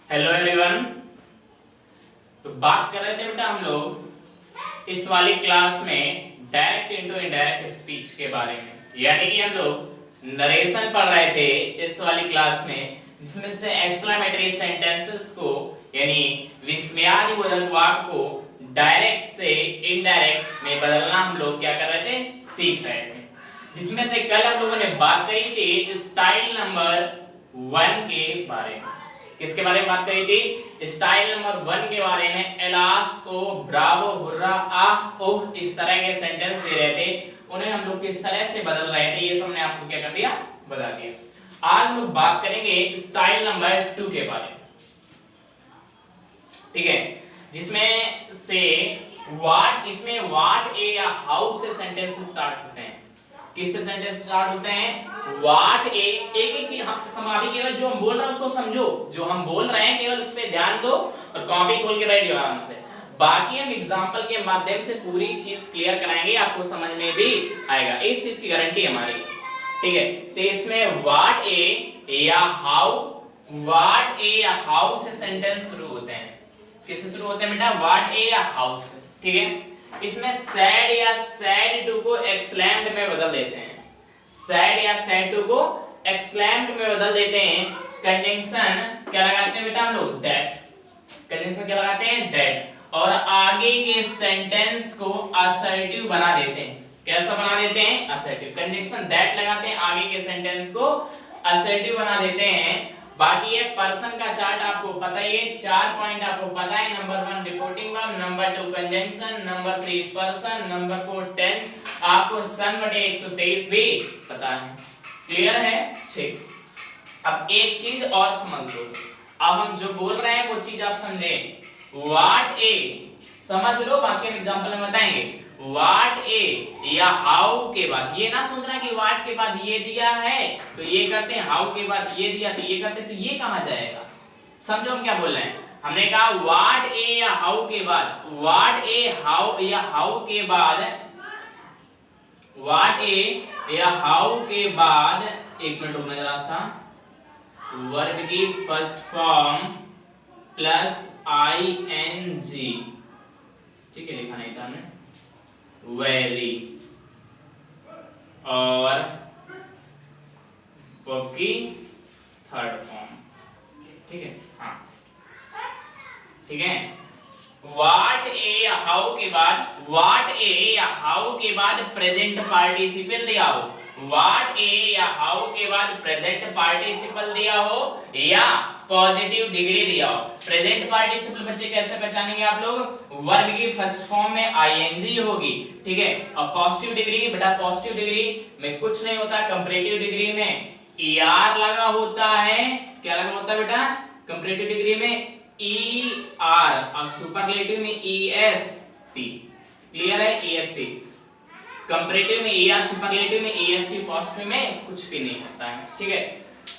Hello everyone. तो बात कर रहे थे बेटा हम लोग इस वाली क्लास में डायरेक्ट इनटू इनडायरेक्ट स्पीच के बारे में, यानी कि हम लोग नरेशन पढ़ रहे थे इस वाली क्लास में, जिसमें से एक्सक्लेमेटरी सेंटेंसेस को यानी विस्मयादिबोधक वाक्य को डायरेक्ट से इनडायरेक्ट में बदलना हम लोग क्या कर रहे थे, सीख रहे थे। जिसमें से कल हम लोगों ने बात करी थी स्टाइल नंबर 1 के बारे में। किसके बारे में बात करी थी? स्टाइल नंबर 1 के बारे में। एलास्को, ब्रावो, हुर्रा, आह, ओह, इस तरह के सेंटेंस दे रहे थे, उन्हें हम लोग किस तरह से बदल रहे थे, ये सब हमने आपको क्या कर दिया, बता दिया। आज हम लोग बात करेंगे स्टाइल नंबर 2 के बारे में, ठीक है, जिसमें से इसमें व्हाट ए या हाउ से सेंटेंस स्टार्ट होते हैं। किससे सेंटेंस स्टार्ट होते हैं? व्हाट ए। एक चीज हम समाधि केवल जो हम बोल रहे हैं उसको समझो, जो हम बोल रहे हैं केवल उस पर ध्यान दो और कॉपी खोल के बैठिए आराम से। बाकी हम एग्जांपल के माध्यम से पूरी चीज क्लियर कराएंगे, आपको समझ में भी आएगा, इस चीज की गारंटी हमारी, ठीक है। तो इसमें व्हाट ए या हाउ से सेंटेंस शुरू होते हैं। किससे शुरू होते हैं बेटा? व्हाट ए या हाउ से, ठीक है। इसमें सैड या सैड टू को एक्सक्लेम्ड में बदल देते हैं। सैड या सैड टू को एक्सक्लेम्ड में बदल देते हैं। कंजंक्शन क्या लगाते हैं बेटा हम लोग? दैट। कंजंक्शन क्या लगाते हैं? दैट। और आगे के सेंटेंस को असर्टिव बना देते हैं। कैसा बना देते हैं? असर्टिव। कंजंक्शन दैट लगाते हैं, आगे के सेंटेंस को असर्टिव बना देते हैं। बाकी ये पर्सन का चार्ट आपको पता ही है, 4 पॉइंट आपको पता है। Number 1 reporting verb, number 2 conjunction, number 3 person, number 4 tense. आपको सन बटे 123 भी पता है। क्लियर है? ठीक। अब एक चीज और समझ लो, अब हम जो बोल रहे हैं वो चीज आप समझे। व्हाट ए समझ लो, बाकी हम एग्जांपल में बताएंगे। व्हाट ए या हाउ के बाद ये ना सोचना कि व्हाट के बाद ये दिया है तो ये करते हैं, हाउ के बाद ये दिया तो ये करते हैं, तो ये कहां जाएगा? समझो हम क्या बोल रहे हैं। हमने कहा व्हाट ए या हाउ के बाद, व्हाट ए हाउ या हाउ के बाद, व्हाट ए या हाउ के बाद, एक मिनट रुकना जरा सा, वर्ब की फर्स्ट फॉर्म प्लस ing, ठीक है, लिखा नहीं था हमने, वेरी, और वर्ब की थर्ड फॉर्म, ठीक है, हाँ, ठीक है। व्हाट ए या हाउ के बाद, व्हाट ए या हाउ के बाद प्रेजेंट पार्टिसिपल दिया हो, व्हाट ए या हाउ के बाद प्रेजेंट पार्टिसिपल दिया हो या पॉजिटिव डिग्री दिया हो। प्रेजेंट पार्टिसिपल बच्चे कैसे पहचानेंगे आप लोग? वर्ब की फर्स्ट फॉर्म में ing होगी, ठीक है, और पॉजिटिव डिग्री, बेटा पॉजिटिव डिग्री में कुछ नहीं होता, कंपैरेटिव डिग्री में er लगा होता है। क्या लगा होता है बेटा? कंपैरेटिव डिग्री में er और सुपरलेटिव में est। क्लियर है? est। कंपैरेटिव में er, सुपरलेटिव में est, पॉजिटिव में कुछ भी नहीं होता है, ठीक है।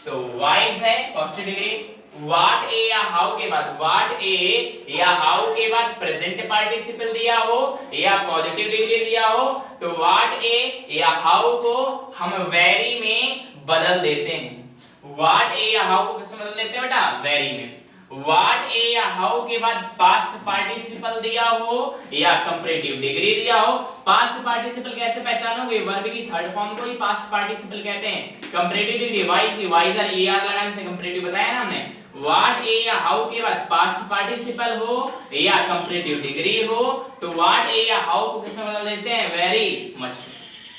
तो वाइज है पॉजिटिव डिग्री। व्हाट ए या हाउ के बाद, व्हाट ए या हाउ के बाद प्रेजेंट पार्टिसिपल दिया हो या पॉजिटिव डिग्री दिया हो तो व्हाट ए या हाउ को हम वेरी में बदल देते हैं। व्हाट ए या हाउ को किसमें बदल देते हैं बेटा? वेरी में। व्हाट ए या हाउ के बाद पास्ट पार्टिसिपल दिया हो या कंपैरेटिव डिग्री दिया हो। पास्ट पार्टिसिपल कैसे पहचानोगे? वर्ब की थर्ड फॉर्म को ही पास्ट पार्टिसिपल कहते हैं। कंपैरेटिव डिग्री वाइज की वाइजर er लगाने से कंपैरेटिव बताया ना हमने। व्हाट ए या हाउ के बाद पास्ट पार्टिसिपल हो या कंपैरेटिव डिग्री हो तो व्हाट ए या हाउ को किसमें बदल देते हैं? Very much.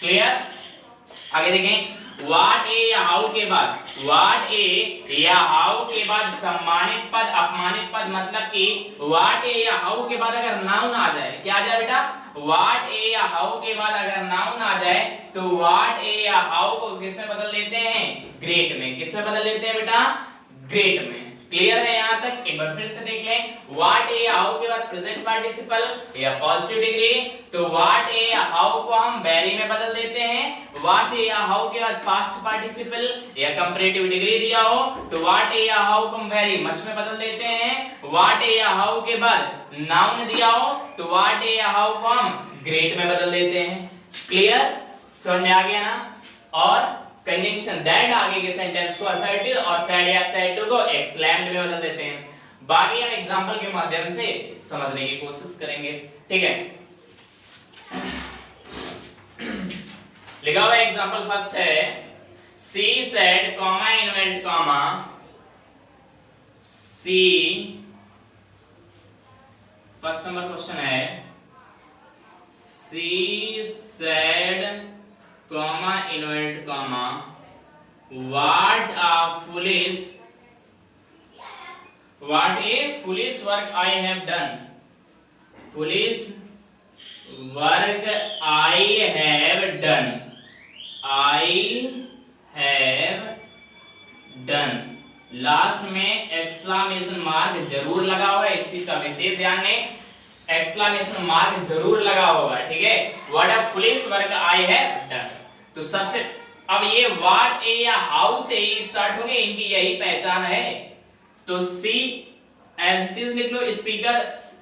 क्लियर? आगे देखें। व्हाट ए या हाउ के बाद, व्हाट ए या हाउ के बाद सम्मानित पद, अपमानित पद, मतलब कि व्हाट ए या हाउ के बाद अगर नाउन आ जाए, क्या आ जाए बेटा? व्हाट ए या हाउ के बाद अगर नाउन आ जाए तो व्हाट ए या हाउ को किसमें बदल देते हैं? ग्रेट में। किसमें बदल देते हैं बेटा? ग्रेट में। क्लियर है यहां तक? एक बार फिर से देख लें। व्हाट ए या हाउ के बाद प्रेजेंट पार्टिसिपल या पॉजिटिव डिग्री तो व्हाट ए या हाउ को हम वेरी में बदल देते हैं। व्हाट ए या हाउ के बाद पास्ट पार्टिसिपल या कंपैरेटिव डिग्री दिया हो तो व्हाट ए या हाउ को हम वेरी मच में बदल देते हैं। व्हाट ए या हाउ के बाद नाउन दिया हो तो व्हाट ए या हाउ को हम ग्रेट में बदल देते हैं। क्लियर? समझ में आ गया ना? और कंजंक्शन दैट आगे के सेंटेंस को असर्टिव और सैड या सैड टू को एक्सक्लेम्ड में बदल देते हैं। बाकी हम एग्जांपल के माध्यम से समझने की कोशिश करेंगे, ठीक है। लिखा हुआ एग्जांपल फर्स्ट है, she said comma inverted comma she, first number question है, she said comma inverted comma what a foolish work I have done, foolish work I have done, last में एक्सक्लेमेशन मार्क जरूर लगा होगा, इस चीज का विशेष ध्यान दें, एक्सक्लेमेशन मार्क जरूर लगा होगा, ठीक है। what a foolish work I have done, तो सबसे अब ये व्हाट ए या हाउ से ही स्टार्ट होंगे, इनकी यही पहचान है। तो सी एज इट इज लिख लो, स्पीकर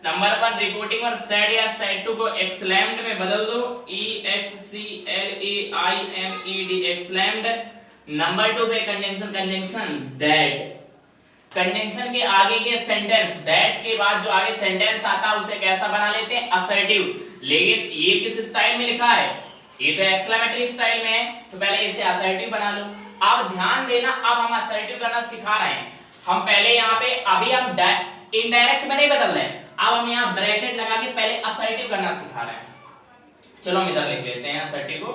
नंबर 1 रिपोर्टिंग और सेड या सेड टू को एक्सलैम्ड में बदल दो, E X C L A I M E D, exclaimed. Number 2 पे कंजंक्शन दैट, कंजंक्शन के आगे के सेंटेंस, दैट के बाद जो आगे सेंटेंस आता है उसे कैसा बना लेते हैं, असर्टिव। लेकिन ये किस स्टाइल में लिखा है, ये तो एक्सक्लेमेटरी स्टाइल में है, तो पहले इसे असर्टिव बना लो। अब ध्यान देना, अब हम असर्टिव करना सिखा रहे हैं। हम पहले यहाँ पे अभी हम इनडायरेक्ट में नहीं बदल रहे हैं, अब हम यहाँ ब्रैकेट लगा के पहले असर्टिव करना सिखा रहे हैं। चलो हम इधर लिख लेते हैं असर्टिव को,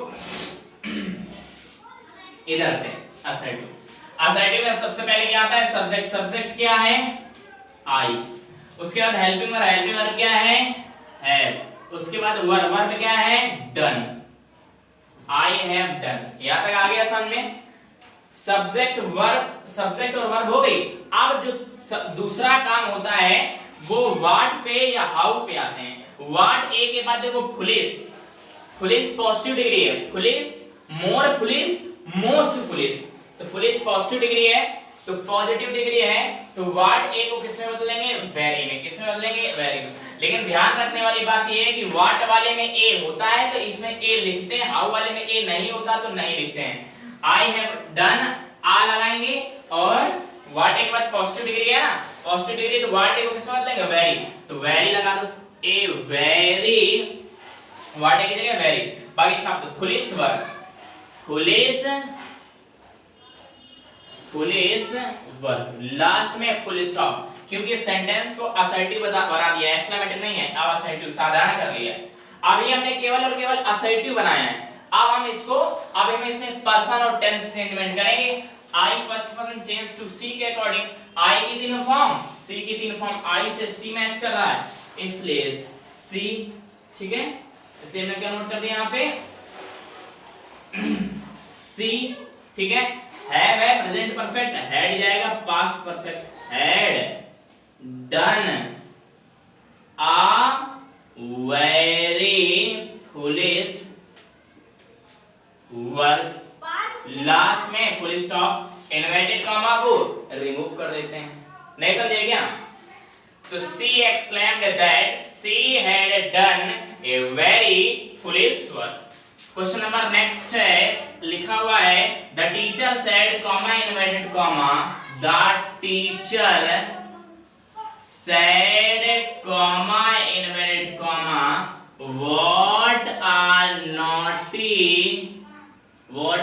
इधर पे असर्टिव। असर्टिव में सबसे पहले क्या आता है, सब्जेक्ट, सब्जेक्ट क्या है आई, उसके बाद हेल्पिंग वर्ब, हेल्पिंग वर्ब क्या है हैव, उसके बाद वर्ब, वर्ब क्या है डन, आई हैव डन। यहां तक आ गया समझ में, सब्जेक्ट वर्ब, सब्जेक्ट और वर्ब हो गई। अब जो दूसरा काम होता है वो व्हाट पे या हाउ पे आते हैं। व्हाट ए के बाद देखो फुलिश, फुलिश पॉजिटिव डिग्री है, फुलिश, मोर फुलिश, मोस्ट फुलिश, तो फुलिश पॉजिटिव डिग्री है, तो पॉजिटिव डिग्री है, तो व्हाट ए को किसमें बदलेंगे, वेरी में, किसमें बदलेंगे, वेरी में। लेकिन ध्यान रखने वाली बात यह है कि व्हाट वाले में ए होता है तो इसमें ए लिखते हैं, हाउ वाले में ए नहीं होता तो नहीं लिखते हैं। आई हैव डन आ लगाएंगे, और व्हाट ए के बाद पॉजिटिव डिग्री है ना, पॉजिटिव डिग्री, तो व्हाट ए को किसमें बदलेंगे, वेरी, तो वेरी लगा दो, ए वेरी, व्हाट ए की जगह वेरी। बाकी छाप दो foolish verb, foolish, foolish verb, last में फुल स्टॉप, क्योंकि सेंटेंस को असर्टिव बना दिया है, एक्सक्लेमेटरी नहीं है, अब असर्टिव साधारण कर लिया है। अभी हमने केवल और केवल असर्टिव बनाया है, अब हम इसको, अब हम इसमें पर्सन और टेंस चेंजमेंट करेंगे। आई फर्स्ट पर्सन चेंज टू सी के अकॉर्डिंग, आई की तीनों फॉर्म, सी की तीनों फॉर्म, आई से सी मैच कर रहा है, इसलिए सी, ठीक है, इसलिए हमने क्या नोट कर दिया यहाँ पे सी, ठीक है। हैव है प्रेजेंट परफेक्ट, हैड जाएगा past perfect, had done a very foolish work, last में फुल स्टॉप, इन्वर्टेड कॉमा को रिमूव कर देते हैं। नहीं समझे क्या? तो she exclaimed that she had done a very foolish work. Question number next है, लिखा हुआ है the teacher said comma inverted comma, the teacher said comma inverted comma what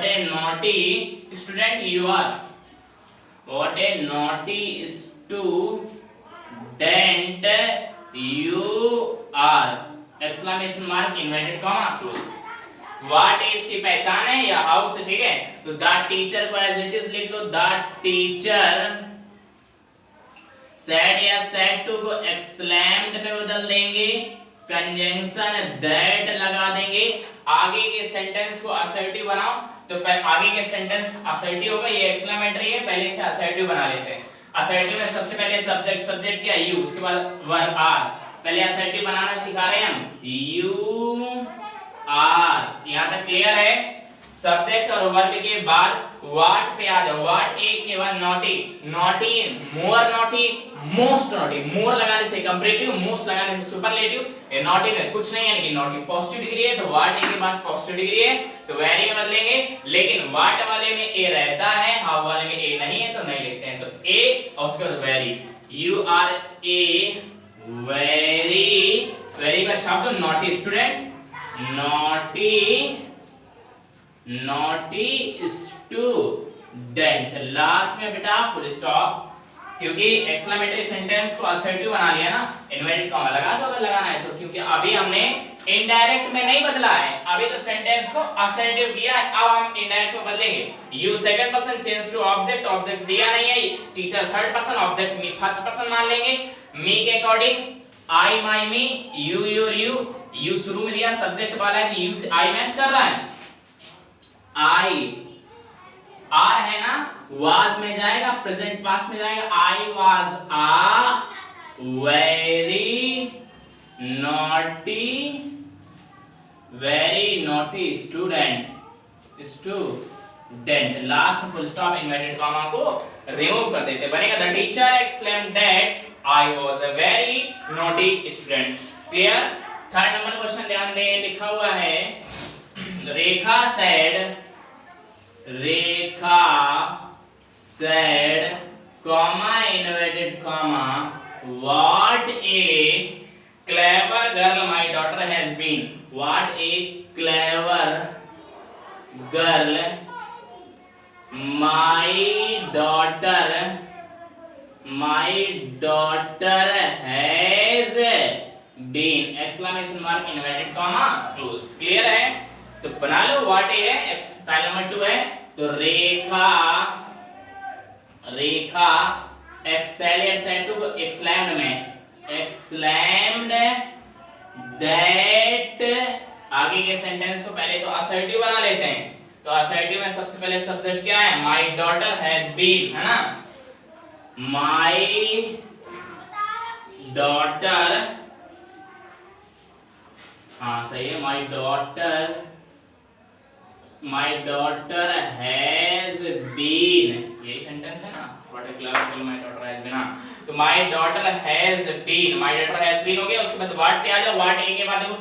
a naughty student you are, what a naughty student you are, exclamation mark inverted comma close। what is की पहचान है या how से, ठीक है। तो the teacher को as it is लिख दो, the teacher said या said to को exclaimed पे बदल देंगे, कंजंक्शन that लगा देंगे, आगे के सेंटेंस को असर्टिव बनाओ, तो आगे के सेंटेंस असर्टिव होगा, ये एक्सक्लेमेटरी है, पहले इसे असर्टिव बना लेते हैं। असर्टिव में सबसे पहले सब्जेक्ट, सब्जेक्ट क्या यू, उसके बाद वर्ब आर, पहले असर्टिव बनाना सिखा रहे हैं हम, यू आर। यहां तक क्लियर है? सब्जेक्ट और वर्ब के बाद व्हाट पे आ जाओ, व्हाट ए के बाद नॉटी, नॉटी, मोर नॉटी, मोस्ट नॉटी, मोर लगाने से कंपैरेटिव, मोस्ट लगाने से सुपरलेटिव, ये नॉटी में कुछ नहीं है, लेकिन नॉटी पॉजिटिव डिग्री है, तो व्हाट ए के बाद पॉजिटिव डिग्री है तो वेरी में बदलेंगे, लेकिन व्हाट वाले में ए रहता है, हाउ वाले में ए नहीं है तो नहीं लिखते हैं, तो ए और उसके बाद very, you are a very very का छाप दो naughty student, naughty naughty student. Last में बेटा फुल स्टॉप, क्योंकि एक्सक्लेमेटरी सेंटेंस को असर्टिव बना लिया ना, इन्वर्टेड कॉमा लगा दो अगर लगाना है तो, क्योंकि अभी हमने इनडायरेक्ट में नहीं बदला है, अभी तो सेंटेंस को असर्टिव किया है, अब हम इनडायरेक्ट में बदलेंगे। You second person change to object, object दिया नहीं है, teacher third person, object me first person मान लेंगे। मी के according I my me, you your you, you शुरू में दिया सब्जेक्ट वाला है तो यू से आई मैच कर रहा है, आई आर है ना, वाज में जाएगा, प्रेजेंट पास्ट में जाएगा, I was a very naughty student. Last full stop inverted comma को रिमूव कर देते, बनेगा the teacher exclaimed that I was a very naughty student. Clear. Third number question ध्यान दें, लिखा हुआ है Rekha said comma inverted comma what a clever girl my daughter has been, what a clever girl my daughter has been, exclamation mark inverted comma close। Clear है तो बना लो, what a है, style number 2 है तो रेखा एक्सेलेंट सेट टू एक्सलैम्ड में, एक्सलैम्ड that, आगे के sentence को पहले तो असर्टिव बना लेते हैं, तो असर्टिव में सबसे पहले सब्जेक्ट क्या है, माय डॉटर हैज बीन, है ना, माय डॉटर, हाँ सही है, माय डॉटर हैज बीन, यही सेंटेंस है ना, what a clever girl my daughter has been. तो my daughter has been, my daughter has been हो गया। उसके बाद व्हाट पे आ जाओ, व्हाट ए के बाद देखो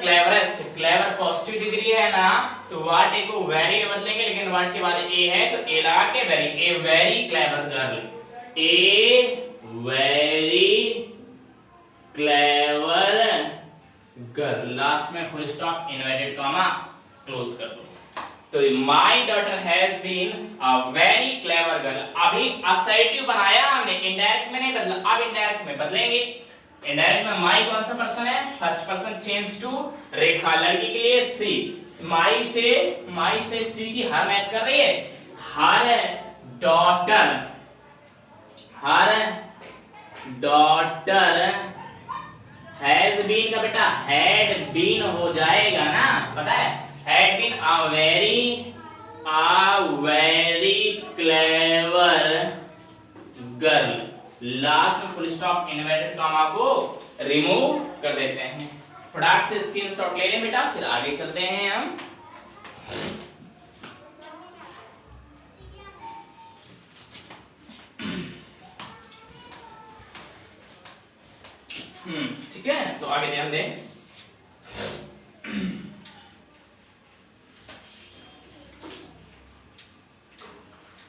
क्लेवरेस्ट, क्लेवर पॉजिटिव डिग्री है ना, तो व्हाट ए को वेरी में बदलेंगे, लेकिन व्हाट के बाद ए है तो ए लगा के very, a very clever girl, a very clever girl, last में full stop inverted comma close कर दो। तो my daughter has been a very clever girl, अभी असर्टिव बनाया हमने, इनडायरेक्ट में नहीं बदला, अब इनडायरेक्ट में बदलेंगे। इनडायरेक्ट में माय कौन सा पर्सन है, फर्स्ट पर्सन चेंज टू रेखा, लड़की के लिए सी, माय से सी की हर मैच कर रही है, हर डॉटर हैज बीन का बेटा हैड बीन हो जाएगा ना, पता है, had been a very clever girl, last में फुल स्टॉप इन्वर्टेड कॉमा को रिमूव कर देते हैं। फटाक से स्क्रीनशॉट ले लें बेटा, फिर आगे चलते हैं हम। ठीक है, तो आगे ध्यान दें।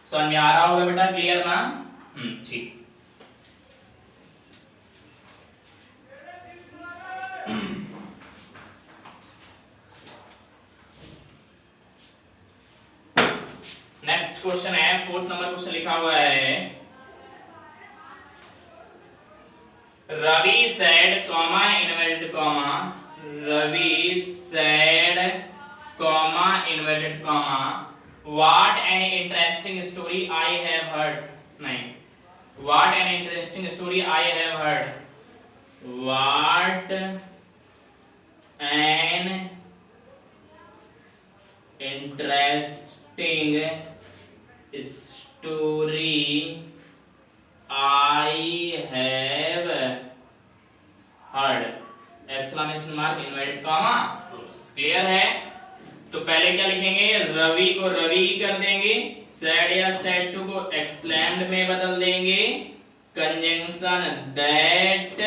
समझ में आ रहा होगा बेटा, क्लियर ना? ठीक। नेक्स्ट क्वेश्चन है, फोर्थ नंबर क्वेश्चन लिखा हुआ है Ravi said comma inverted comma, Ravi said comma inverted comma what an interesting story I have heard, नहीं, what an interesting story I have heard, what an interesting story I have heard, exclamation mark inverted comma close. Clear है? तो पहले क्या लिखेंगे, रवि को रवि कर देंगे, said या सेड टू को एक्सक्लेम्ड में बदल देंगे, कंजंक्शन दैट,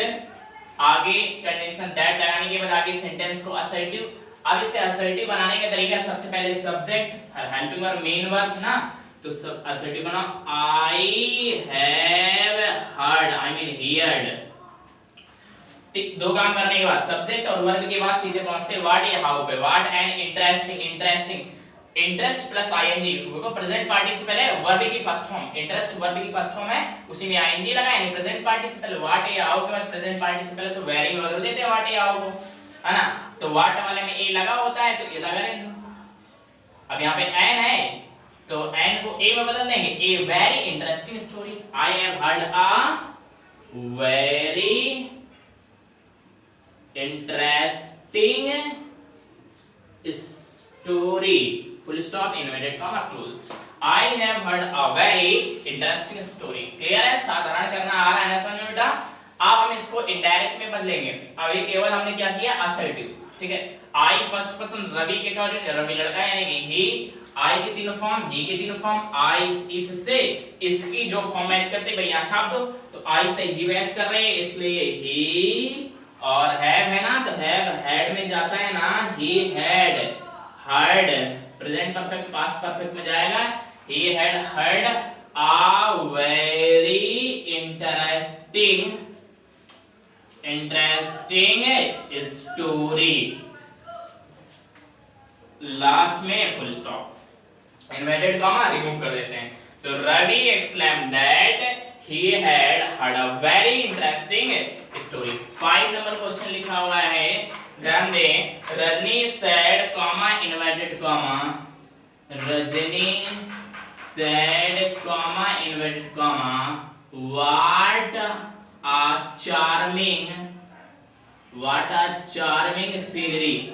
आगे कंजंक्शन दैट लगाने के बाद आगे सेंटेंस को असर्टिव। अब इसे असर्टिव बनाने का तरीका, सबसे पहले subject helping verb main verb ना, तो सब असर्टिव बनाओ, I have heard, I mean heard. दो काम करने के बाद सब्जेक्ट और वर्ब के बाद सीधे पहुंचते व्हाट या हाउ पे। What an interesting, interesting, interest plus ING, वो प्रेजेंट पार्टिसिपल है, वर्ब की फर्स्ट फॉर्म, इंटरेस्ट वर्ब की फर्स्ट फॉर्म है, उसी में आईएनजी लगा, यानी प्रेजेंट पार्टिसिपल। व्हाट या हाउ के बाद प्रेजेंट पार्टिसिपल है तो वेरी में बदल देते हैं व्हाट या हाउ को, है ना। तो व्हाट वाले में ए लगा होता है तो ये लगा लेंगे। अब यहाँ पे एन है तो एन को ए में बदल देंगे, a very interesting story, I have heard a very interesting story, full stop, inverted comma, close. I have heard a very interesting story. Clear है, साधारण करना आ रहा है ना समझ में बेटा। अब हम इसको इनडायरेक्ट में बदलेंगे। अब ये केवल हमने क्या किया, असर्टिव, ठीक है। आई फर्स्ट पर्सन रवि के अकॉर्डिंग, रवि लड़का है यानी कि ही, आई के तीनों फॉर्म, ही के तीनों फॉर्म, आई इससे इसकी जो फॉर्म मैच करते भाई यहां छाप दो, तो आई से ही मैच कर रहे हैं इसलिए ही, और हैव है ना तो हैव हैड में जाता है ना, he had heard, present perfect past perfect में जाएगा, he had heard a very interesting story, last में full stop, inverted comma remove कर देते हैं। तो Ravi exclaim that he had heard a very interesting story। 5 number question लिखा हुआ है, ध्यान दें। Rajni said comma inverted comma, Rajni said comma inverted comma what a charming scenery,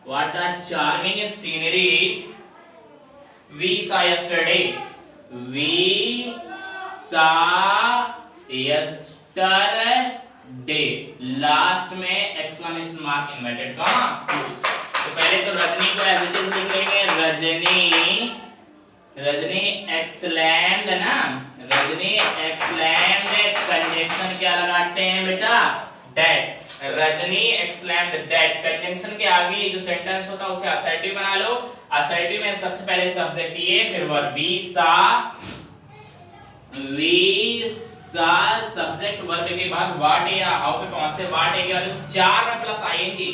what a charming scenery we saw yesterday, we yesterday, last में exclamation mark inverted comma, close. तो पहले तो रजनी को एज इट इज लिख लेंगे, रजनी एक्सक्लेम्ड ना, Rajni exclaimed, conjunction क्या लगाते हैं बेटा, that. Rajni exclaimed that, conjunction के आगे जो सेंटेंस होता है उसे असर्टिव बना लो। असर्टिव में सबसे पहले सब्जेक्ट ये, फिर verb, we saw subject verb के बाद व्हाट या हाउ पे पहुंचते, व्हाट के बाद चार में प्लस आईएनजी,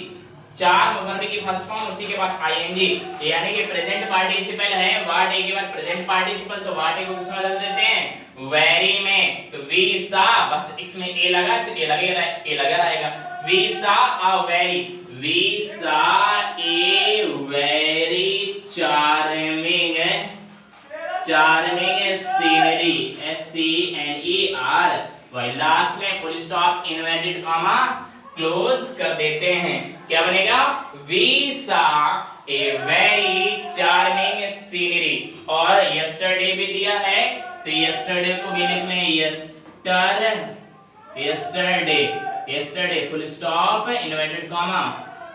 चार वर्ब की फर्स्ट फॉर्म उसी के बाद आईएनजी, यानी कि प्रेजेंट पार्टिसिपल है, व्हाट के बाद प्रेजेंट पार्टिसिपल, तो व्हाट को किसमें बदल देते हैं, वेरी में। तो वी सा, बस इसमें ए लगा तो ए लगा रहेगा, we saw a very, we saw a very charming scenery, SCNER, वही लास्ट में full stop, inverted comma, close कर देते हैं। क्या बनेगा, we saw a very charming scenery. और यस्टरडे भी दिया है तो यस्टरडे को भी लिख लें, yesterday full stop, inverted comma,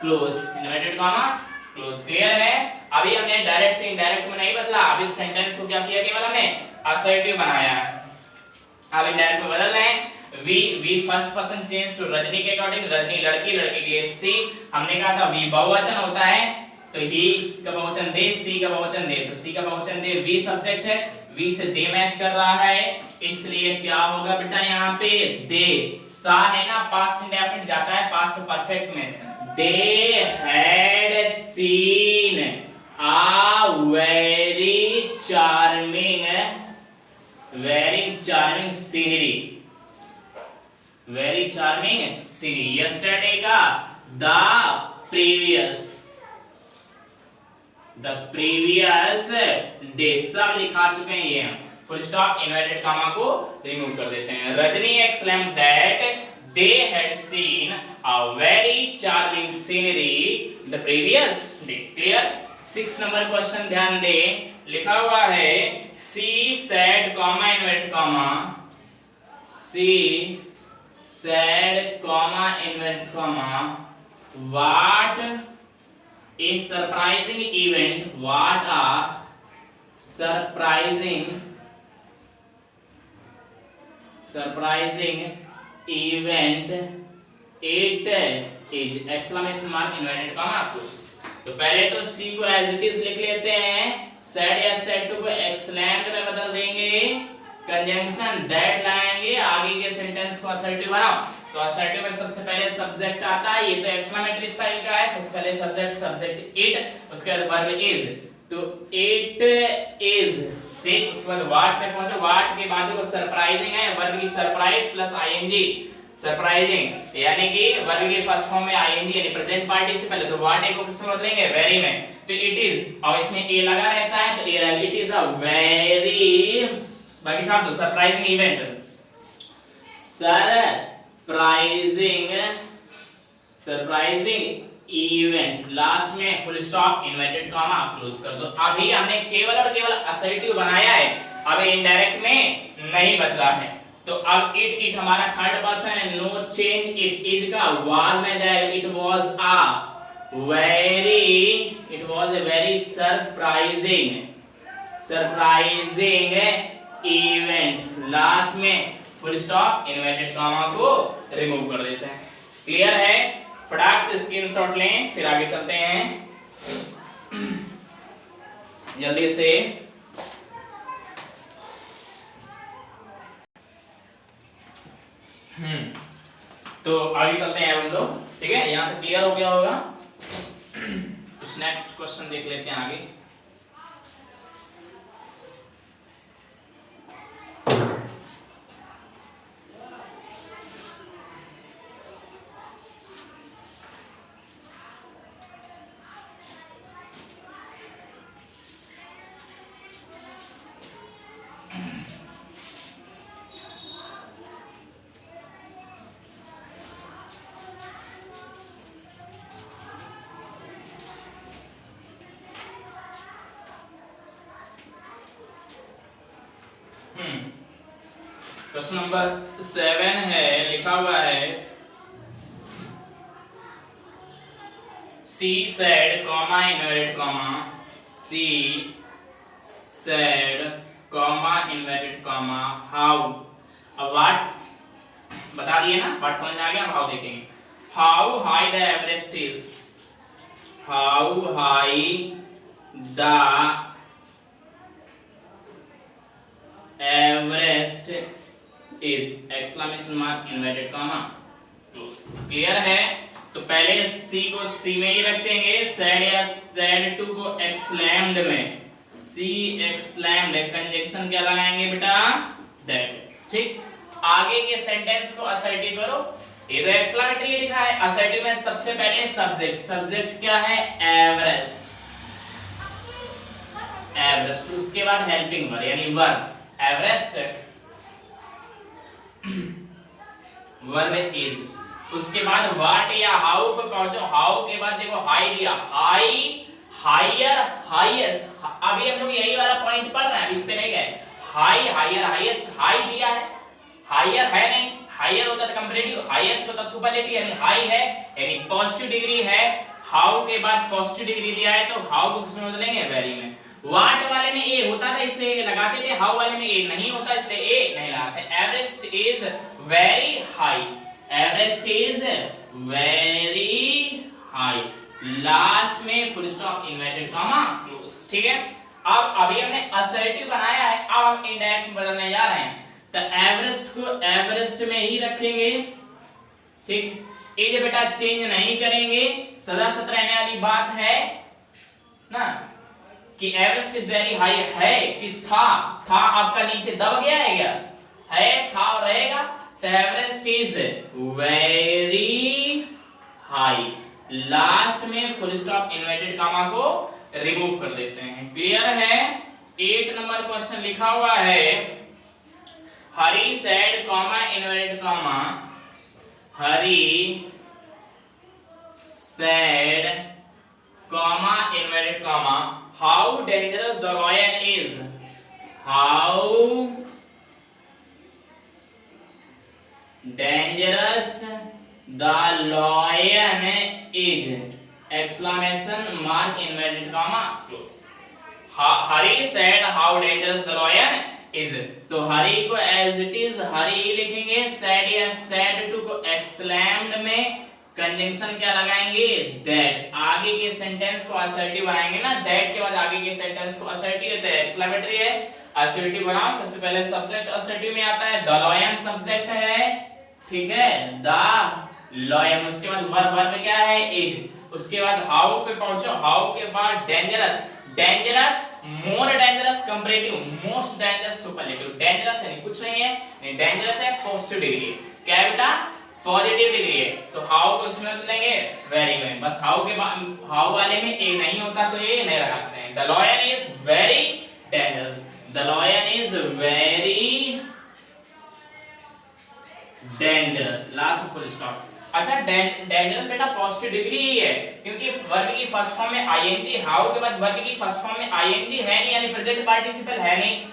close, inverted comma, close. Clear है। अभी हमने डायरेक्ट से इनडायरेक्ट में नहीं बदला, अभी सेंटेंस को क्या किया, केवल हमने असर्टिव बनाया है। अब इनडायरेक्ट में बदल रहे हैं, we first person change to Rajni के अकॉर्डिंग, रजनी लड़की, लड़के के लिए सी। हमने कहा था वी बहुवचन होता है तो ही का बहुवचन दे, सी का बहुवचन दे, तो सी का बहुवचन दे, वी सब्जेक्ट है, वी से दे मैच कर रहा है, इसलिए क्या होगा बेटा यहाँ पे दे। सा है ना पास्ट इंडेफिनिट जाता है पास्ट परफेक्ट में, they had seen a very charming scenery, yesterday का the previous day, सब लिखा चुके हैं ये हम। फुल स्टॉप, इन्वर्टेड कॉमा को रिमूव कर देते हैं। Rajni exclaimed that they had seen a very charming scenery the previous day। Clear. 6 number question ध्यान दे, लिखा हुआ है she said comma inverted comma, she said comma inverted comma what a surprising event, what a surprising event it is, exclamation mark inverted comma close. तो पहले तो सी को as it is लिख लेते हैं, सेड या सेड टू को exclaimed में बदल देंगे, कंजंक्शन दैट लाएंगे, आगे के सेंटेंस को असर्टिव बनाओ। तो असर्टिव में सबसे पहले सब्जेक्ट आता है, ये तो एक्सक्लेमेटरी स्टाइल का है। सबसे पहले सब्जेक्ट इट, उसके बाद वर्ब इज, तो इट इज, ठीक। उसके बाद व्हाट पे पहुंचो, व्हाट के बाद वो सरप्राइजिंग है, वर्ब की सरप्राइज प्लस आईएनजी, सरप्राइजिंग, यानी कि वर्ब के फर्स्ट फॉर्म में आईएनजी यानी प्रेजेंट पार्टिसिपल, तो व्हाट को किसमें बदलेंगे, वेरी में, तो इट इज, और इसमें ए लगा रहता है तो a, it is a very, बाकी छाप दो, surprising event, surprising event, last में full stop, inverted comma close कर दो। अभी हमने केवल और केवल असर्टिव बनाया है, अब इनडायरेक्ट में नहीं बदला है। तो अब इट हमारा थर्ड पर्सन है, नो चेंज, इट इज का वाज में जाएगा, it was a very surprising event, last में फुल स्टॉप, इन्वर्टेड कॉमा को रिमूव कर देते हैं। क्लियर है? फटाक से स्क्रीनशॉट लें, फिर आगे चलते हैं जल्दी से। तो आगे चलते हैं हम लोग, ठीक है, यहाँ से क्लियर हो गया होगा। कुछ नेक्स्ट क्वेश्चन देख लेते हैं आगे। क्वेश्चन नंबर 7 है, लिखा हुआ है she said comma inverted comma, C said comma inverted comma how, अब व्हाट बता दिए ना, व्हाट समझ में आ गया, हाउ देखेंगे। How high the Everest is, how high the Everest is, exclamation mark, inverted comma close. Clear है? तो पहले सी को सी में ही रख देंगे, सेड या सेड टू को एक्सक्लेम्ड में, सी एक्सक्लेम्ड, कंजंक्शन क्या लगाएंगे बेटा, दैट, ठीक। आगे के सेंटेंस को असर्टिव करो, ये तो एक्सक्लेमेटरी लिखा है, असर्टिव में सबसे पहले सब्जेक्ट क्या है, एवरेस्ट, उसके बाद हेल्पिंग वर्ब यानी वर्ब, एवरेस्ट वर्ब इज, उसके बाद व्हाट या हाउ पे पहुंचो, हाउ के बाद देखो हाई दिया, हाई, हायर, हाईएस्ट, अभी हम लोग यही वाला पॉइंट पढ़ रहे हैं, इस पे नहीं गए, हाई, हायर, हाईएस्ट, हाई दिया है, हायर है नहीं, हायर होता था कंपैरेटिव, हाईएस्ट होता सुपरलेटिव, यानी हाई है यानी पॉजिटिव डिग्री है, हाउ के बाद पॉजिटिव डिग्री दिया है तो हाउ को किसमें बदलेंगे, वेरी में। व्हाट वाले में ए होता था इसलिए लगाते थे, हाउ वाले में ए नहीं होता इसलिए ए नहीं लगाते। Everest is very high, Everest is very high, last में full stop, inverted comma close, ठीक है। अब अभी हमने असर्टिव बनाया है, अब हम इनडायरेक्ट में बदलने जा रहे हैं, तो एवरेस्ट को एवरेस्ट में ही रखेंगे, ठीक। ये बेटा चेंज नहीं करेंगे, सदा सदा रहने वाली बात है ना, कि एवरेस्ट इज वेरी हाई है कि था आपका नीचे दब गया है क्या, है, था और रहेगा, तो Everest is very high, last में फुल स्टॉप, इन्वर्टेड कॉमा को रिमूव कर देते हैं। क्लियर है? 8 नंबर क्वेश्चन लिखा हुआ है, Hari said comma inverted comma, Hari said comma inverted comma, how dangerous the lion is, how dangerous the lion is, exclamation mark, inverted comma close. Hari said how dangerous the lion is, तो हरी को as it is हरी लिखेंगे, said या said to को exclaimed में conjunction क्या लगाएंगे, that. आगे के सेंटेंस को असर्टिव बनाएंगे ना, दैट के बाद आगे के सेंटेंस को असर्टिव है, एक्सक्लेमेटरी है, असर्टिव बनाओ। सबसे पहले सब्जेक्ट असर्टिव में आता है, द लॉयन सब्जेक्ट है, ठीक है, द लॉयन। उसके बाद वर्ब क्या है, इज। उसके बाद हाउ पे पहुंचो, हाउ के बाद dangerous, dangerous, more dangerous, comparative, most dangerous, superlative. Dangerous है कुछ नहीं है, नहीं डेंजरस है पॉजिटिव डिग्री, क्या है बेटा, पॉजिटिव डिग्री है। तो हाउ को उसमें बदलेंगे वेरी में, बस हाउ के बाद हाउ वाले में ए नहीं होता तो ए नहीं लगाते हैं। The lion is very dangerous, the lion is very dangerous, last full stop. अच्छा डेंजरस बेटा पॉजिटिव डिग्री ही है, क्योंकि वर्ब की फर्स्ट फॉर्म में आईएनजी, हाउ के बाद वर्ब की फर्स्ट फॉर्म में आईएनजी है नहीं, यानी प्रेजेंट पार्टिसिपल है नहीं,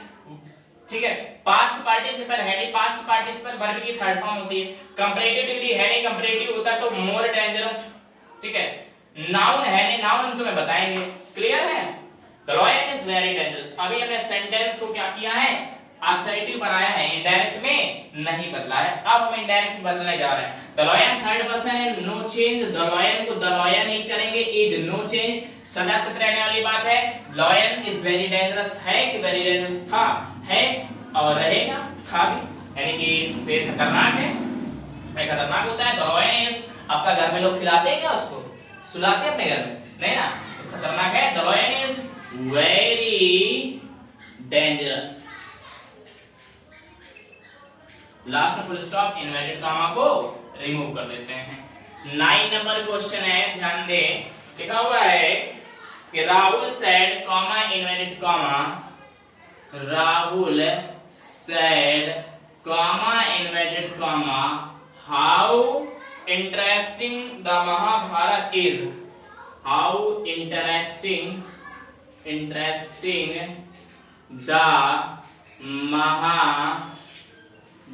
ठीक है। पास्ट पार्टिसिपल है नहीं, पास्ट पार्टिसिपल वर्ब की थर्ड फॉर्म होती है। कंपैरेटिव डिग्री है नहीं, कंपैरेटिव होता तो मोर डेंजरस, ठीक है। नाउन है नहीं, नाउन हम तुम्हें बताएंगे, क्लियर है। The lion is very dangerous. अभी हमने सेंटेंस को क्या किया है, असर्टिव बनाया है, इनडायरेक्ट में नहीं बदला है। अब हम इनडायरेक्ट में बदलने जा रहे हैं। द लॉयन थर्ड पर्सन है, नो चेंज, द लॉयन को द लॉयन नहीं करेंगे, इज नो चेंज, सदा सत रहने वाली बात है। लॉयन इज वेरी डेंजरस, है कि वेरी डेंजरस था, है और रहेगा, था भी, यानी कि से खतरनाक है, खतरनाक होता है। द लॉयन इज, आपका घर में लोग खिलाते हैं क्या उसको, सुलाते हैं अपने घर में, नहीं ना, तो खतरनाक है। The lion is very dangerous, last में फुल स्टॉप, इन्वर्टेड कॉमा को रिमूव कर देते हैं। 9 नंबर क्वेश्चन है, ध्यान दे, लिखा हुआ है कि Rahul said comma inverted comma, Rahul said comma inverted comma, how interesting the Mahabharat is, how interesting the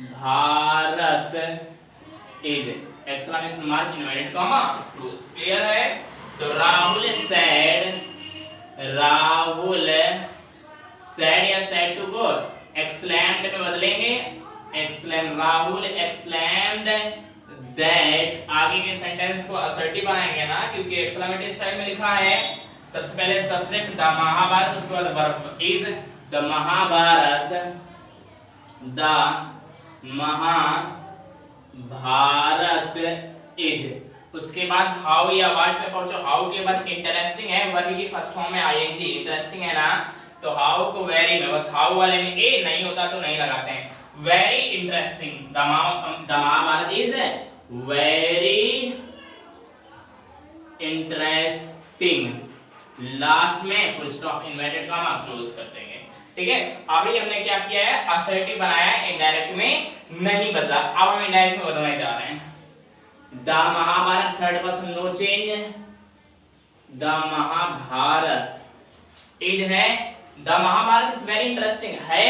Mahabharat is, exclamation mark inverted comma close, clear है। तो राहुल सेड या सेड टू को एक्सक्लेम्ड में बदलेंगे, एक्सक्लेम, राहुल एक्सक्लेम्ड दैट। आगे के सेंटेंस को असर्टिव बनाएंगे ना, क्योंकि एक्सक्लेमेटरी स्टाइल में लिखा है। सबसे पहले सब्जेक्ट द महाभारत, उसके बाद verb is, the Mahabharat, the Mahabharat is. उसके बाद हाउ या व्हाट पे पहुंचो, हाउ के बाद इंटरेस्टिंग है, वर्ब की फर्स्ट फॉर्म में आईएनजी, इंटरेस्टिंग है ना, तो हाउ को वेरी में, बस हाउ वाले में ए नहीं होता तो नहीं लगाते हैं। Very interesting, the Mahabharat is very interesting, last में full stop, inverted comma close कर देंगे, ठीक है। अभी हमने क्या किया है, असर्टिव बनाया है, इनडायरेक्ट में नहीं बदला। अब हम इनडायरेक्ट में बदलने जा रहे हैं। The Mahabharata third person no change, the Mahabharat is है, the Mahabharat is very interesting, है,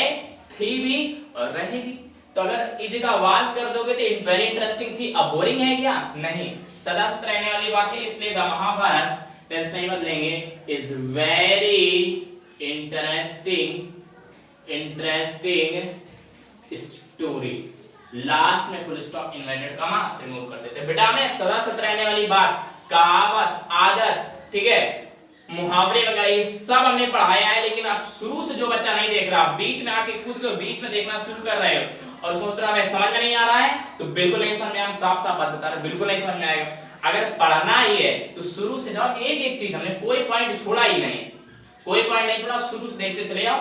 थी भी और रहेगी। तो अगर इज का वाज कर दोगे तो वेरी इंटरेस्टिंग थी, अब बोरिंग है क्या, नहीं, सदा सत रहने वाली बात है, इसलिए द महाभारत टेंस नहीं बदलेंगे, is very interesting story, last में full stop, inverted comma remove कर देते हैं। बेटा हमने सदा सत रहने वाली बात, कहावत, आदत, ठीक है, मुहावरे वगैरह ये सब हमने पढ़ाया है, लेकिन अब शुरू से जो बच्चा नहीं देख रहा, बीच में आके खुद को बीच में देखना शुरू कर रहे हो और सोच रहा है समझ में नहीं आ रहा है, तो बिल्कुल नहीं समझ में, हम साफ साफ बात बता रहे, बिल्कुल नहीं समझ में आएगा। अगर पढ़ना ही है तो शुरू से जाओ, एक एक चीज, हमने कोई पॉइंट छोड़ा ही नहीं, कोई पॉइंट नहीं छोड़ा, शुरू से देखते चले जाओ,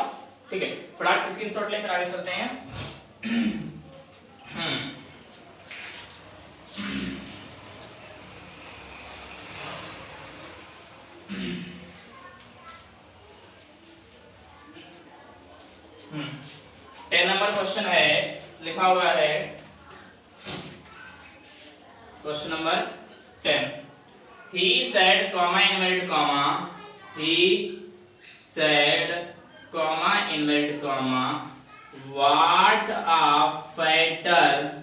ठीक है। फटाक से स्क्रीनशॉट ले, फिर आगे चलते हैं। टेन नंबर क्वेश्चन है, लिखा हुआ है question number 10, he said comma inverted comma, he said comma inverted comma, what a fatter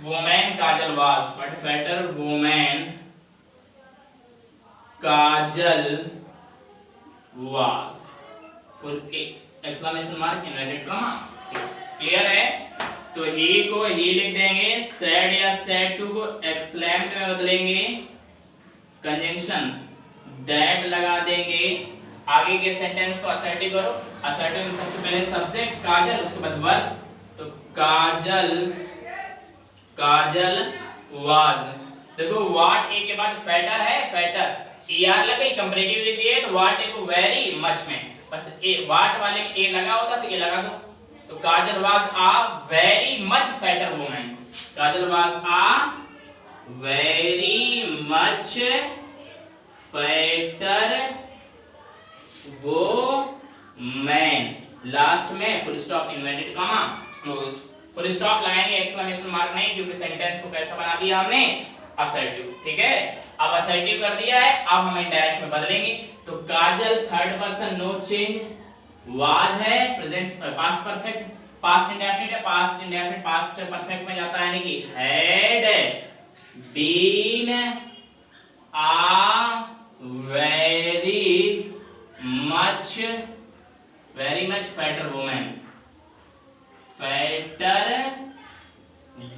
woman Kajal was, what a fatter woman Kajal was, full exclamation mark inverted comma, clear है। तो ही को ही लिख देंगे, said या said to को exclaimed में बदलेंगे, conjunction that लगा देंगे। आगे के सेंटेंस को असर्टिव करो। असर्टिव में सबसे पहले सब्जेक्ट काजल, उसके बाद वर्ब। तो काजल वाज। देखो वाट ए के बाद फैटर है, फैटर ईआर लग गई, कंपैरेटिव लिख दिया है तो वाट ए को वेरी मच में बस ए वाट वाले में ए लगा होता तो ये लगा दो। तो Kajal was a very much fatter woman. Kajal was a very much fatter woman. Last में full stop inverted comma close. Full stop लगाएंगे, एक्सक्लेमेशन मार्क नहीं, क्योंकि सेंटेंस को कैसा बना दिया हमने, असर्टिव। ठीक है, अब असर्टिव कर दिया है, अब हम इनडायरेक्ट में बदलेंगे। तो Kajal third person no change, was है present past perfect, past indefinite है, पास्ट इंडेफिनिट पास्ट परफेक्ट में जाता है, यानी कि had been a very much fatter woman, fatter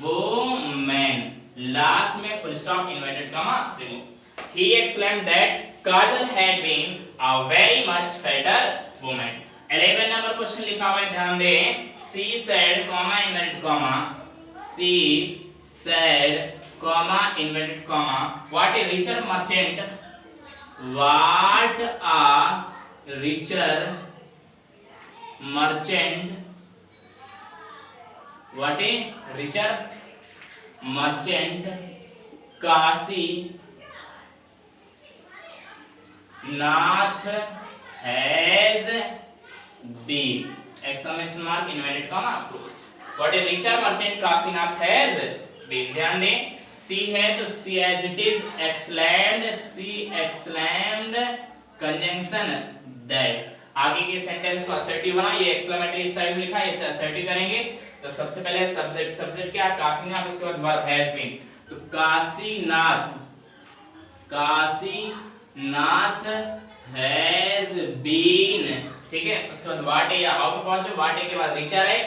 woman। Last में full stop inverted comma remove. He exclaimed that Kajal had been a very much fatter woman। 11 number question लिखा हुआ है, ध्यान दें। She said, comma inverted comma, she said, comma inverted comma, what a richer merchant, what a richer merchant, what a richer merchant Kashi Nath has been, exclamation mark inverted comma close। what a richer merchant Kashinath has been। ध्यान दें, she है तो she as it is, exclaimed she exclaimed, conjunction that. आगे के sentence को assertive बना, ये exclamatory style में लिखा है, इसे असर्टिव करेंगे। तो सबसे पहले सब्जेक्ट, सब्जेक्ट क्या, काशीनाथ, उसके बाद वर्ब हैज बीन। तो काशीनाथ, काशीनाथ हैज बीन। ठीक है, उसके बाद वाट ए या हाउ पे पहुंचे, वाट ए के बाद रिचर है,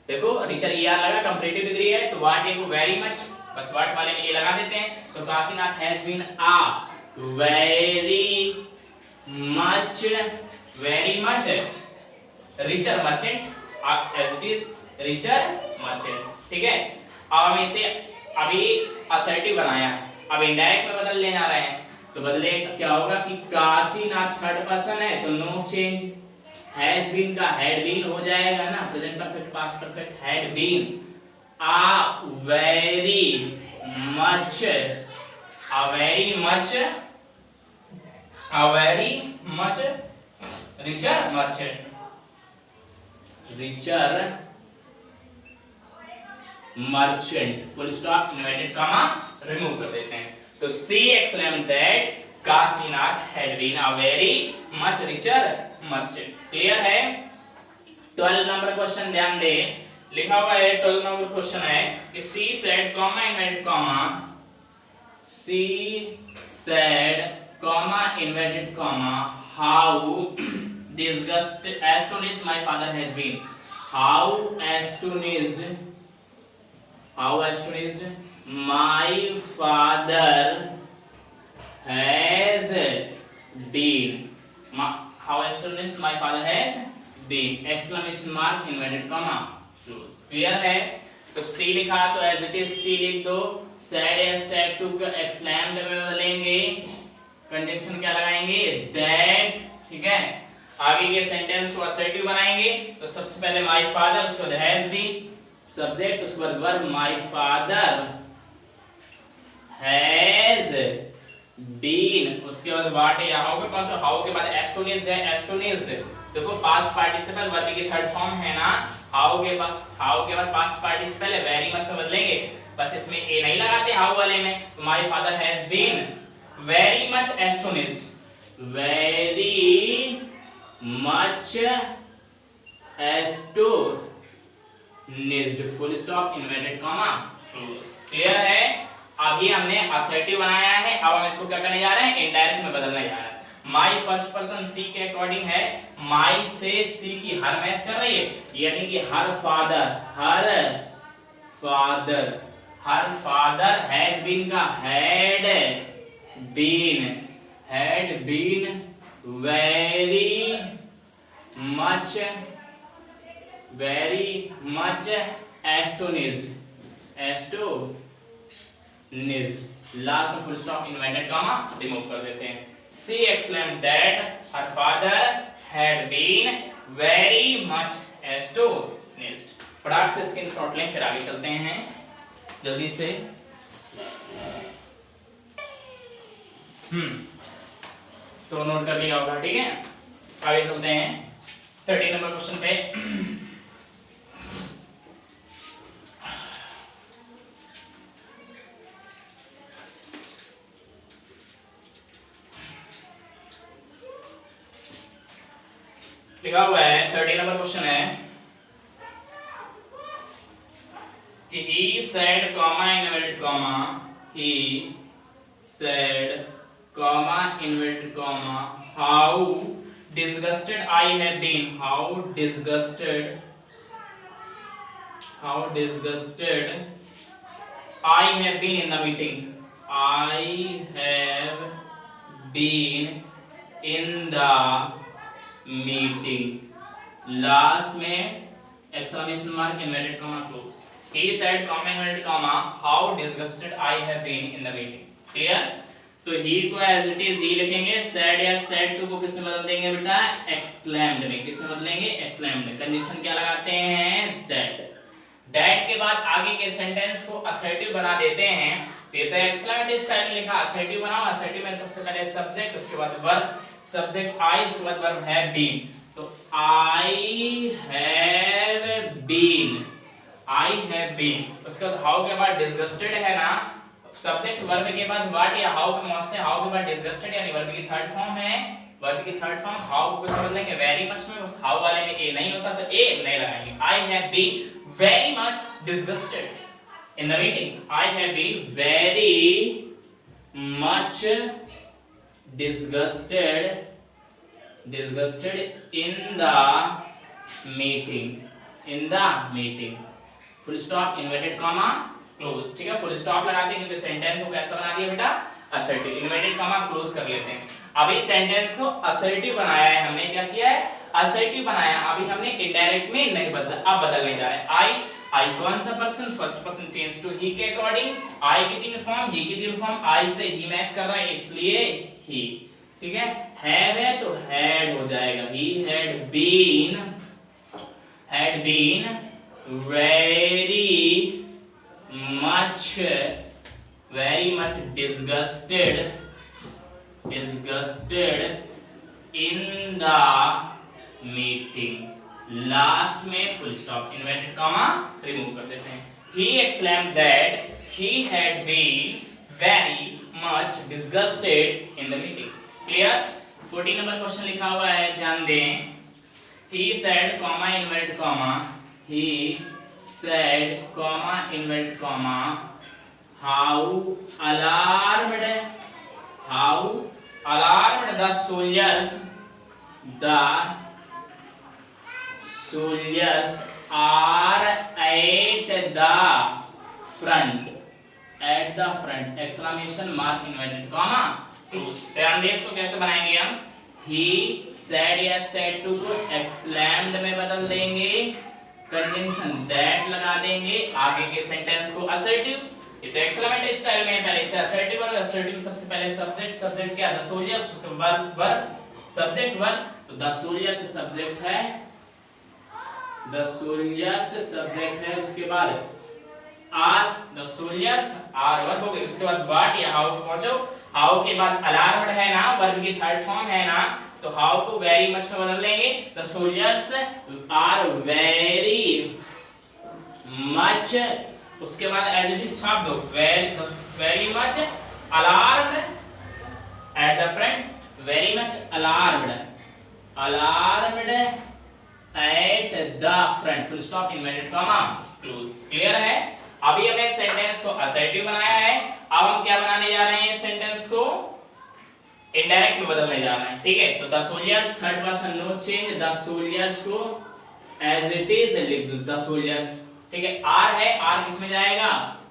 देखो रिचर ईआर लगा, कंपैरेटिव डिग्री है, तो वाट ए को वेरी मच, बस वाट वाले में ये लगा देते हैं। तो Kashinath has been a very much, very much richer merchant as it is, richer merchant. ठीक है, अब हम इसे अभी असर्टिव बनाया, अब इनडायरेक्ट में बदल लेना रहे हैं। तो बदले क्या होगा कि काशीनाथ थर्ड पर्सन है तो नो चेंज, हैज बीन का हैड बीन हो जाएगा ना, present perfect past perfect, had been a very much, a very much, a very much richer merchant, richer merchant, full stop, inverted comma remove कर देते हैं। तो C exclaimed that Kasinath had been a very much richer merchant। Clear है? 12 number question ध्यान दे, लिखा हुआ है 12 number question है कि she said comma inverted comma, she said comma inverted comma how disgusted astonished my father has been, how astonished my father has been, how astonished my father has been, exclamation mark inverted comma close। Clear है? तो C लिखा तो as it is C लिख दो, said या said to को exclaimed में बदलेंगे, कंजंक्शन क्या लगाएंगे that। ठीक है, आगे के सेंटेंस को असर्टिव बनाएंगे। तो सबसे पहले my father, उसके बाद has been सब्जेक्ट, उसके बाद verb my father has been, उसके बाद व्हाट है, हाउ पे पहुंचो, हाउ के बाद एस्टोनिश्ड है, एस्टोनिश्ड देखो पास्ट पार्टिसिपल वर्ब की थर्ड फॉर्म है ना, हाउ के बाद पास्ट पार्टिसिपल है, वेरी मच में बदलेंगे, बस इसमें ए नहीं लगाते हाउ वाले में। तो my father has been very much astonished, very much astonished, full stop inverted comma close. Clear है? अभी हमने असर्टिव बनाया है, अब हम इसको क्या करने जा रहे हैं, इनडायरेक्ट में बदलने जा रहे हैं। माई फर्स्ट पर्सन सी के अकॉर्डिंग है, माई से सी की हर मैच कर रही है, यानी कि her father father, her father has been का had been very much astonished. Last में full stop inverted comma remove कर देते हैं। She exclaimed that her father had been very much astonished. फटाक से स्क्रीनशॉट लें, फिर आगे चलते हैं जल्दी से। तो नोट कर लिया होगा, ठीक है। आगे चलते हैं 13 नंबर क्वेश्चन पे। लिखा हुआ है 13 नंबर क्वेश्चन है कि he said comma inverted comma, he said comma inverted comma, how disgusted I have been, how disgusted I have been in the meeting, I have been in the meeting. Last में exclamation mark inverted comma close. he said comma inverted comma how disgusted I have been in the meeting। Clear. तो he को as it is he लिखेंगे, said या said to को किसमें बदल देंगे बेटा, exclaimed में। किसमें बदलेंगे, exclaimed में। कंडीशन क्या लगाते हैं, that के बाद आगे के सेंटेंस को असर्टिव बना देते हैं। तो ये तो एक्सक्लेमेटिव स्टाइल में लिखा, असर्टिव बनाओ। असर्टिव में सबसे पहले सब्जेक्ट, उसके बाद वर्ब, सब्जेक्ट आई, उसके बाद वर्ब हैव बीन। तो आई हैव बीन, उसके बाद हाउ के बाद डिसगस्टेड है ना, सब्जेक्ट वर्ब के बाद व्हाट या हाउ पे पहुंचते हैं, हाउ के बाद डिसगस्टेड यानी वर्ब की थर्ड फॉर्म है। वर्ब की थर्ड फॉर्म हाउ को किसमें बदलेंगे, वेरी मच में। बस हाउ वाले में ए नहीं होता तो ए नहीं लगाएंगे। I have been very much disgusted in the meeting, I have been very much disgusted in the meeting, full stop inverted comma close। ठीक है, फुल स्टॉप लगाते हैं क्योंकि सेंटेंस को कैसा बना दिया बेटा, असर्टिव। इन्वर्टेड कॉमा क्लोज कर लेते हैं। अभी सेंटेंस को असर्टिव बनाया है हमने, क्या किया है, असर्टिव बनाया। अभी हमने इनडायरेक्ट में नहीं बदला, अब बदलने जा रहे हैं। आई कौन सा person, first person change to he के अकॉर्डिंग। आई की तीन फॉर्म, ही की तीन फॉर्म, आई से ही मैच कर रहा है इसलिए ही। ठीक है, हैव है तो हैड हो जाएगा, he had been very much disgusted in the meeting। Last में full stop inverted comma remove कर देते हैं। he exclaimed that he had been very much disgusted in the meeting। Clear. 14 number question लिखा हुआ है, ध्यान दें। he said comma inverted comma, he said comma inverted comma how alarmed the soldiers are at the front exclamation mark inverted comma close। ध्यान दें इसको कैसे बनाएंगे हम। he said या said to को exclaimed में बदल देंगे, कंजंक्शन that लगा देंगे, आगे के सेंटेंस को असर्टिव। ये तो एक्सक्लेमेटिव स्टाइल में पहले से असर्टिव और असर्टिव सबसे पहले सब्जेक्ट क्या, the soldiers, verb subject verb. तो द सोल्जर्स सब्जेक्ट है, उसके बाद are, the soldiers are verb हो गई। उसके बाद व्हाट या हाउ पे पहुंचो, हाउ के बाद अलार्म्ड है ना, वर्ब की थर्ड फॉर्म है ना, तो हाउ को वेरी मच में बदल देंगे। The soldiers are very much, उसके बाद एज इट इज छाप दो, very much alarmed at the front, very much alarmed at the front, full stop inverted comma close. Clear है। अभी हमने सेंटेंस को असर्टिव बनाया है, अब हम क्या बनाने जा रहे हैं, सेंटेंस को इनडायरेक्ट में बदलने जा रहे हैं। ठीक है, तो the soldiers third person no change, the soldiers को एज इट इज लिख दो, द सोल्जर्स ठीक है, आर है, आर किस में जाएगा,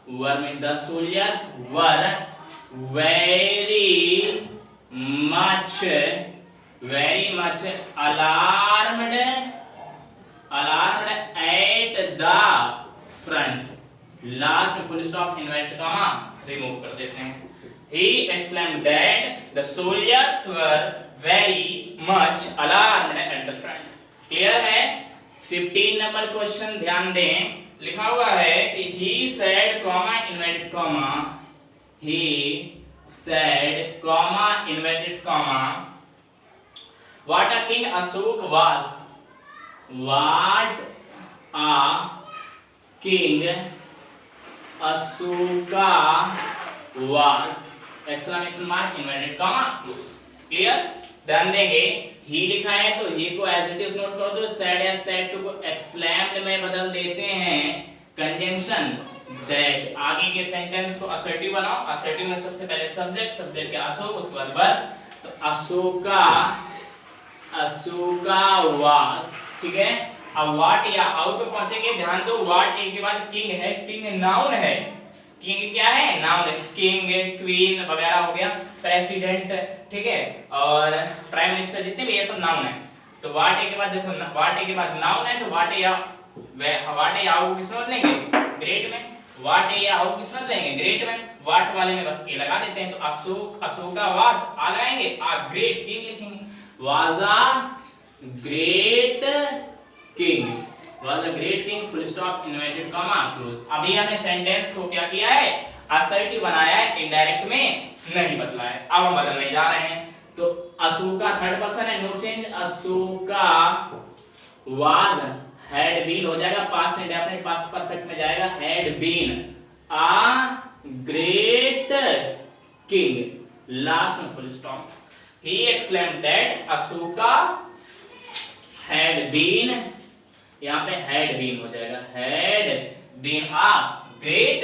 वर में। The soldiers were very much alarmed at the front. Last में full stop, inverted comma remove कर देते हैं। He exclaimed that the soldiers were very much alarmed at the front. Clear है? 15 नंबर क्वेश्चन ध्यान दें, लिखा हुआ है कि he said comma inverted comma, he said comma inverted comma, what a king Ashok was, what a king Ashoka was, exclamation mark inverted comma close। Clear? ध्यान देंगे, ही लिखा है तो ही को एज इट इज नोट कर दो, said या said to को exclaimed में बदल देते हैं, कंजंक्शन दैट। आगे के सेंटेंस को असर्टिव बनाओ, असर्टिव में सबसे पहले सब्जेक्ट, सब्जेक्ट के अशोक, उसके बाद वर्ब। तो अशोका वाज, ठीक है। अब व्हाट या हाउ पे पहुंचेंगे, ध्यान दो, व्हाट ए के बाद किंग है, किंग नाउन है, किंग क्या है, नाउन है, किंग क्वीन वगैरह हो गया, प्रेसिडेंट, ठीक है, और प्राइम मिनिस्टर, जितने भी ये सब नाउन है। तो व्हाट ए के बाद देखो, व्हाट ए के बाद नाउन है, तो व्हाट ए या हाउ किस में बदलेंगे, ग्रेट में। व्हाट ए या हाउ किस में बदलेंगे, ग्रेट में। व्हाट वाले में बस ए लगा देते हैं, तो अशोका वाज आ लगाएंगे, आ ग्रेट किंग लिखेंगे, was a great king, was a great king, full stop, inverted comma close। अभी हमने सेंटेंस को क्या किया है, असर्टिव बनाया है, इनडायरेक्ट में नहीं बदला है। अब हम बदलने जा रहे हैं, तो अशोका थर्ड पर्सन है, no change, Ashoka was had been हो जाएगा, पास्ट इंडेफिनिट पास्ट परफेक्ट में जाएगा, had been a great king, last में full stop. he exclaimed that Ashoka had been, यहाँ पे had been हो जाएगा, had been a great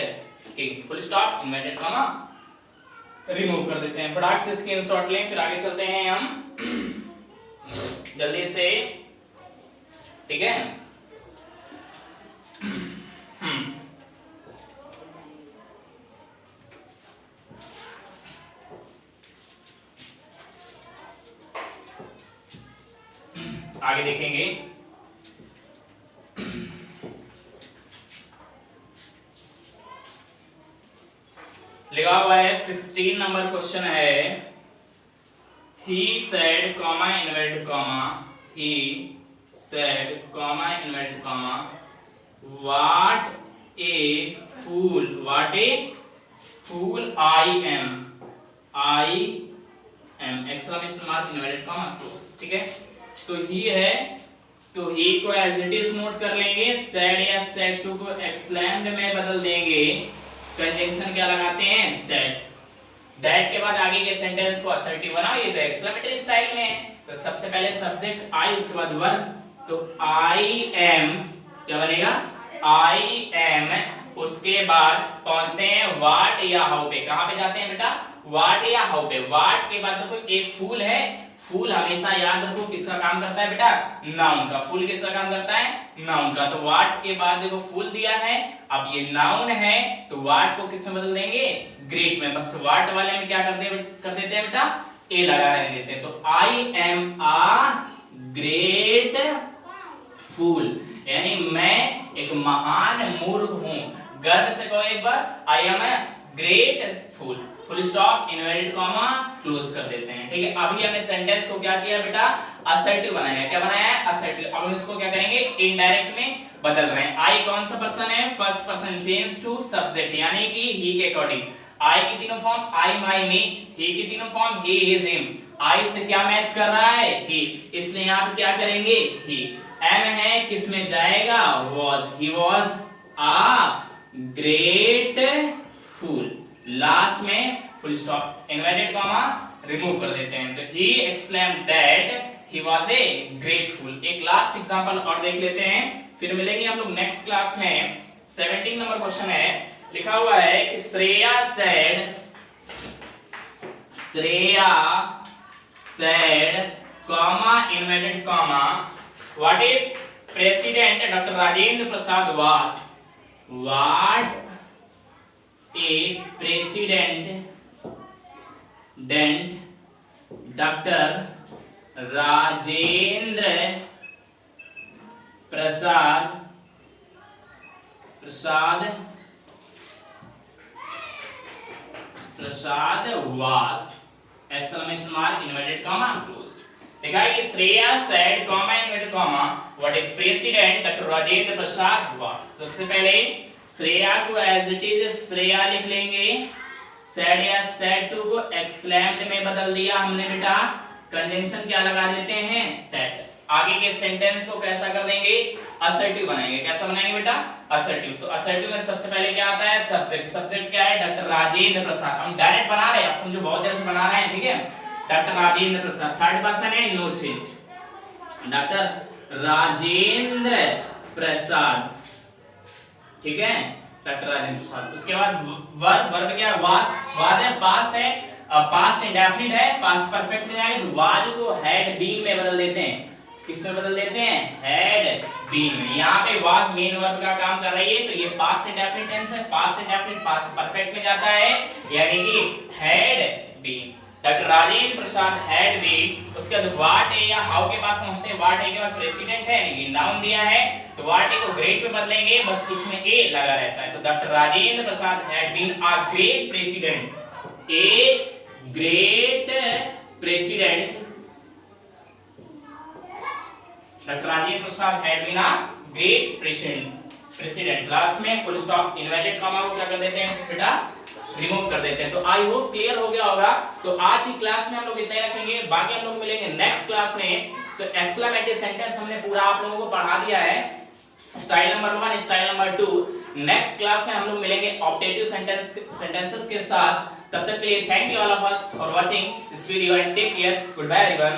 king, full stop, inverted comma remove कर देते हैं। फटाक से स्क्रीनशॉट लें, फिर आगे चलते हैं हम जल्दी से, ठीक है। आगे देखेंगे, लिखा हुआ है 16 नंबर क्वेश्चन है, he said comma inverted comma, he said comma inverted comma, what a fool I am, exclamation mark inverted comma close, ठीक है। तो ही है, तो ही को एज इट इज नोट कर लेंगे, said या said to को exclaimed में बदल देंगे, कंजंक्शन क्या लगाते हैं, दैट के बाद आगे के सेंटेंस को असर्टिव बनाओ, ये तो एक्सक्लेमेटरी स्टाइल में है। तो सबसे पहले सब्जेक्ट आई, उसके बाद वर्ब, तो आई एम क्या बनेगा, आई एम, उसके बाद पहुंचते हैं व्हाट या हाउ पे। कहां पे जाते हैं बेटा, व्हाट या हाउ पे। व्हाट के बाद देखो एक फूल है, फूल हमेशा याद रखो किसका काम करता है बेटा, नाउन का। फूल किसका काम करता है, नाउन का। तो व्हाट के बाद देखो फूल दिया है, अब ये नाउन है, तो व्हाट को किस में बदल देंगे, ग्रेट में। बस व्हाट वाले में क्या कर देते हैं बेटा, ए लगा रहे देते हैं। तो आई एम आ ग्रेट फूल, यानी मैं एक महान मूर्ख हूं। गर्व से कहो एक बार, I am a great fool, full stop, inverted comma close कर देते हैं, ठीक है। अभी हमने सेंटेंस को क्या किया बेटा, असर्टिव बनाया है। क्या बनाया है, असर्टिव। अब हम इसको क्या करेंगे, इनडायरेक्ट में बदल रहे हैं। आई कौन सा पर्सन है, first person change to subject, यानी कि ही के अकॉर्डिंग। आई की तीनों फॉर्म, आई माई मी, ही की तीनों फॉर्म, ही हिज हिम। आई से क्या मैच कर रहा है, ही, इसलिए यहां पे क्या करेंगे, ही। एम है, किस में जाएगा, was, he was a great fool, last में full stop, inverted comma remove कर देते हैं। तो he exclaimed that he was a great fool। एक लास्ट एग्जांपल और देख लेते हैं, फिर मिलेंगे हम लोग नेक्स्ट क्लास में। 17 नंबर क्वेश्चन है, लिखा हुआ है कि Shreya said comma inverted comma, what if president doctor Rajendra Prasad was, What a president Dr. Rajendra Prasad was exclamation mark inverted comma close. देखा है कि Shreya said comma inverted comma what a president Dr. Rajendra Prasad was. सबसे पहले श्रेया को as it is Shreya लिख लेंगे, said या said to को exclaimed में बदल दिया हमने बेटा, कंजंक्शन क्या लगा देते हैं that. आगे के सेंटेंस को कैसा कर देंगे, असर्टिव बनाएंगे. कैसा बनाएंगे बेटा, असर्टिव. तो असर्टिव में सबसे पहले क्या आता है, सब्जेक्ट. सब्जेक्ट क्या है, डॉक्टर राजेंद्र प्रसाद. हम डायरेक्ट बना रहे हैं, आप समझो बहुत देर से बना रहे हैं, ठीक है. डॉक्टर राजेंद्र प्रसाद. थर्ड पर्सन है, नो चेंज. डॉक्टर राजेंद्र प्रसाद, ठीक है, डॉक्टर राजेंद्र प्रसाद. उसके बाद वर्ब. वर्ब क्या है, वाज है, पास्ट है, पास्ट इंडेफिनिट है, पास्ट परफेक्ट में जाएंगे तो वाज को हैड बीन में बदल देते हैं. किसमें बदल देते हैं, हैड बीन. यहाँ पे वाज मेन वर्ब का काम कर रही है, तो ये पास्ट इंडेफिनिट टेंस है. पास्ट इंडेफिनिट पास्ट परफेक्ट में जाता है, यानी कि had been. Doctor Rajendra Prasad had been. उसके बाद व्हाट ए या हाउ के पास पहुंचते हैं. व्हाट ए के बाद प्रेसिडेंट है, ये नाउन दिया है, तो व्हाट ए को ग्रेट में बदलेंगे, बस इसमें ए लगा रहता है. तो doctor Rajendra Prasad had been a great president. A great president. Doctor Rajendra Prasad had been a great president. Last में फुल स्टॉप इन्वर्टेड कॉमा को क्या कर देते हैं बेटा, रिमूव कर देते हैं. तो आई होप क्लियर हो गया होगा. तो आज की क्लास में हम लोग इतना ही रखेंगे, बाकी हम लोग मिलेंगे नेक्स्ट क्लास में. तो एक्सक्लेमेटरी सेंटेंस हमने पूरा आप लोगों को पढ़ा दिया है, style number 1, style number 2. Next class में हम लोग मिलेंगे ऑब्जेक्टिव सेंटेंसेस के साथ. तब तक के लिए thank you all of us for watching this video and take care. Goodbye everyone.